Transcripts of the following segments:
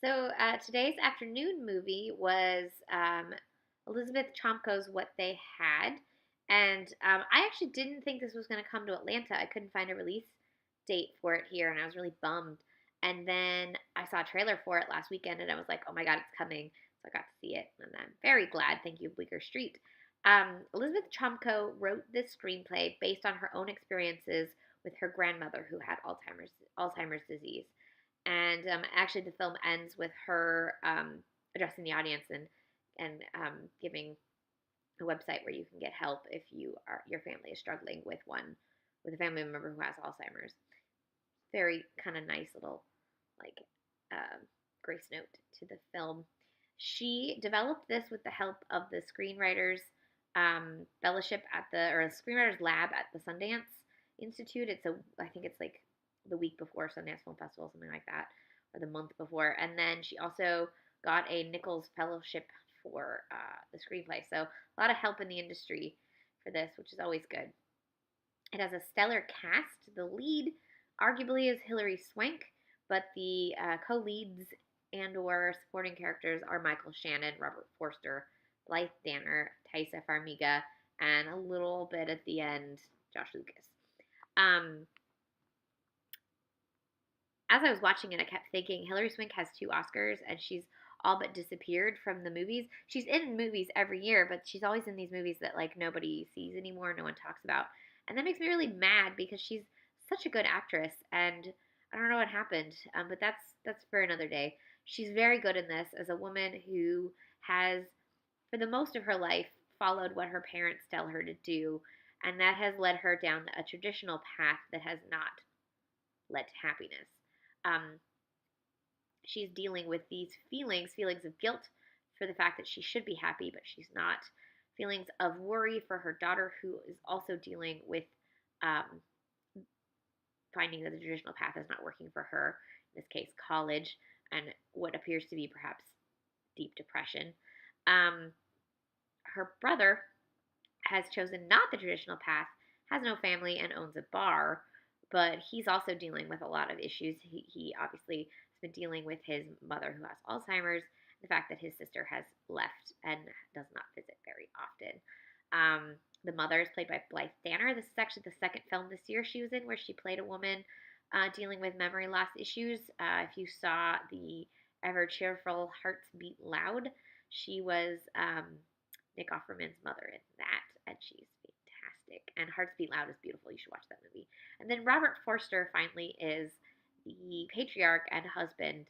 So today's afternoon movie was Elizabeth Chomko's What They Had. And I actually didn't think this was going to come to Atlanta. I couldn't find a release date for it here, and I was really bummed. And then I saw a trailer for it last weekend, and I was like, oh my God, it's coming. So I got to see it, and I'm very glad. Thank you, Bleecker Street. Elizabeth Chomko wrote this screenplay based on her own experiences with her grandmother who had Alzheimer's disease. And actually, the film ends with her addressing the audience and giving a website where you can get help if your family is struggling with a family member who has Alzheimer's. Very kind of nice little like uh, grace note to the film. She developed this with the help of the screenwriters fellowship at the screenwriters lab at the Sundance Institute. I think it's like the week before Sundance Film Festival, something like that, or the month before. And then she also got a Nichols Fellowship for the screenplay. So a lot of help in the industry for this, which is always good. It has a stellar cast. The lead, arguably, is Hilary Swank, but the co-leads and/or supporting characters are Michael Shannon, Robert Forster, Blythe Danner, Taissa Farmiga, and a little bit at the end, Josh Lucas. Um, as I was watching it, I kept thinking Hilary Swank has 2 Oscars, and she's all but disappeared from the movies. She's in movies every year, but she's always in these movies that like nobody sees anymore, no one talks about, and that makes me really mad because she's such a good actress, and I don't know what happened, but that's for another day. She's very good in this as a woman who has, for the most of her life, followed what her parents tell her to do, and that has led her down a traditional path that has not led to happiness. Um, she's dealing with these feelings of guilt for the fact that she should be happy, but she's not. Feelings of worry for her daughter, who is also dealing with um, finding that the traditional path is not working for her, in this case, college, and what appears to be perhaps deep depression. Um, her brother has chosen not the traditional path, has no family, and owns a bar, but he's also dealing with a lot of issues. He obviously has been dealing with his mother who has Alzheimer's, the fact that his sister has left and does not visit very often. The mother is played by Blythe Danner. This is actually the second film this year she was in where she played a woman dealing with memory loss issues. If you saw the ever cheerful Hearts Beat Loud, she was Nick Offerman's mother in that, and she's fantastic. And Hearts Beat Loud is beautiful. You should watch that movie. And then Robert Forster finally is the patriarch and husband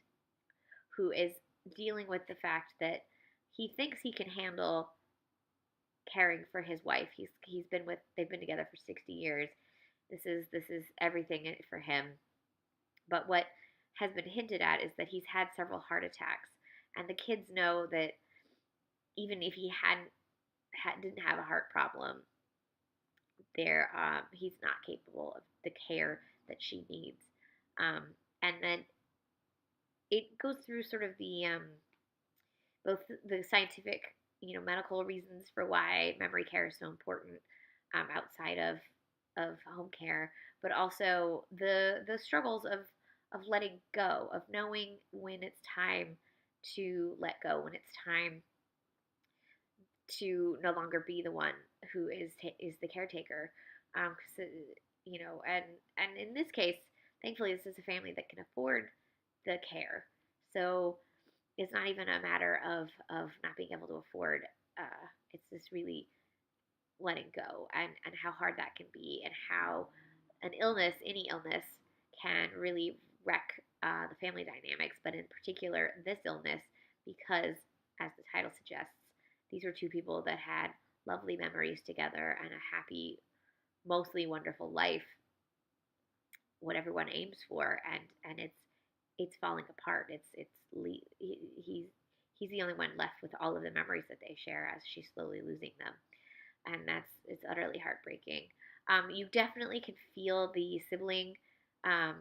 who is dealing with the fact that he thinks he can handle caring for his wife. They've been together for 60 years. This is everything for him. But what has been hinted at is that he's had several heart attacks, and the kids know that even if he didn't have a heart problem, he's not capable of the care that she needs. Um, and then it goes through sort of the both the scientific, medical reasons for why memory care is so important outside of home care, but also the struggles of letting go, of knowing when it's time to let go, when it's time to no longer be the one who is the caretaker. 'Cause, and in this case, thankfully, this is a family that can afford the care. So it's not even a matter of not being able to afford. It's just really letting go and how hard that can be, and how any illness, can really wreck the family dynamics. But in particular, this illness, because as the title suggests, these were 2 people that had lovely memories together and a happy, mostly wonderful life, what everyone aims for, and it's falling apart. He's the only one left with all of the memories that they share as she's slowly losing them, and it's utterly heartbreaking. You definitely can feel the sibling um,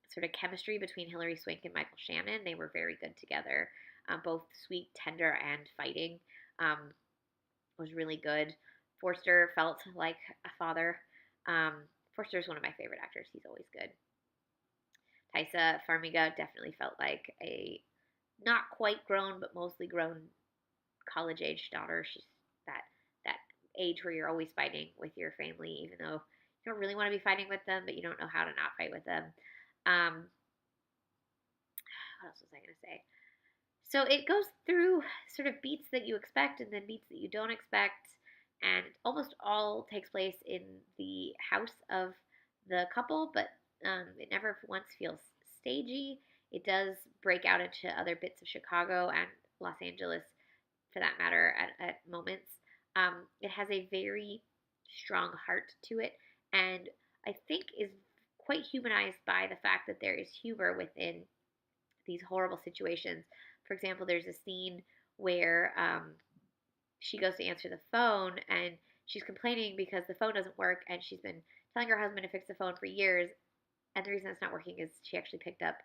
sort of chemistry between Hilary Swank and Michael Shannon. They were very good together, both sweet, tender, and fighting. Was really good. Forster felt like a father. Um, Forster is one of my favorite actors. He's always good. Thaisa Farmiga definitely felt like a not quite grown, but mostly grown college age daughter. She's that that age where you're always fighting with your family, even though you don't really want to be fighting with them, but you don't know how to not fight with them. Um, what else was I going to say? So it goes through sort of beats that you expect and then beats that you don't expect, and almost all takes place in the house of the couple, but it never once feels stagey. It does break out into other bits of Chicago and Los Angeles, for that matter, at moments. It has a very strong heart to it, and I think is quite humanized by the fact that there is humor within these horrible situations. For example, there's a scene where she goes to answer the phone and she's complaining because the phone doesn't work, and she's been telling her husband to fix the phone for years. And the reason it's not working is she actually picked up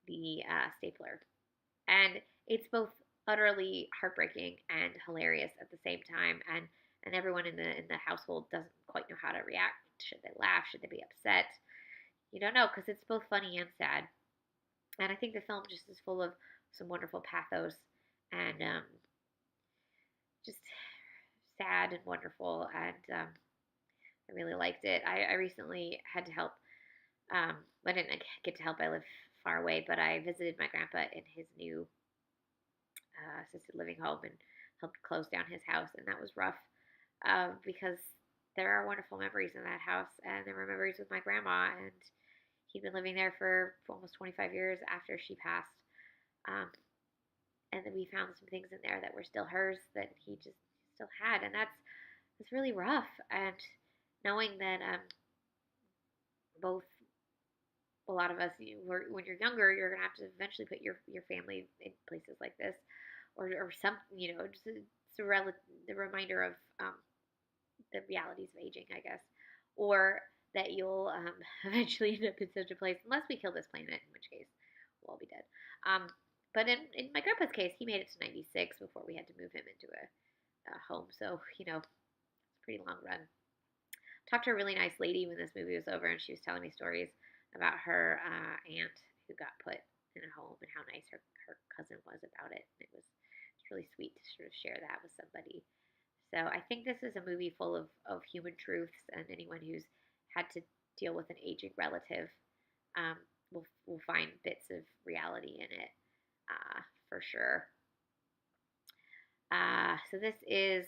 the stapler. And it's both utterly heartbreaking and hilarious at the same time. And everyone in the household doesn't quite know how to react. Should they laugh? Should they be upset? You don't know, because it's both funny and sad. And I think the film just is full of some wonderful pathos and just sad and wonderful. And I really liked it. I recently had to help. I didn't get to help. I live far away, but I visited my grandpa in his new assisted living home and helped close down his house, and that was rough because there are wonderful memories in that house, and there were memories with my grandma, and he'd been living there for almost 25 years after she passed. Um, and then we found some things in there that were still hers that he just still had, and that's really rough. And knowing that both a lot of us, when you're younger, you're gonna have to eventually put your family in places like this, or some, just it's the reminder of the realities of aging, I guess, or that you'll eventually end up in such a place, unless we kill this planet, in which case we'll all be dead. Um, but in my grandpa's case, he made it to 96 before we had to move him into a home. So, it's a pretty long run. Talked to a really nice lady when this movie was over, and she was telling me stories about her aunt who got put in a home and how nice her cousin was about it. It's really sweet to sort of share that with somebody. So I think this is a movie full of human truths, and anyone who's had to deal with an aging relative um, will find bits of reality in it for sure. So this is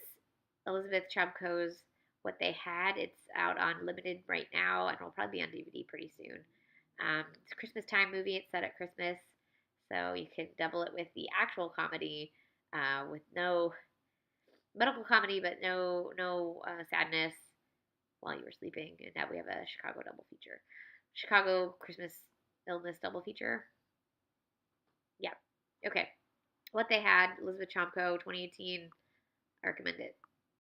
Elizabeth Chomko's What They Had. It's out on Limited right now, and it'll probably be on DVD pretty soon. It's a Christmas time movie. It's set at Christmas, so you can double it with the actual comedy with no medical comedy, but no sadness while you were sleeping. And now we have a Chicago double feature, Chicago Christmas illness double feature. Yeah. Okay. What They Had, Elizabeth Chomko, 2018. I recommend it.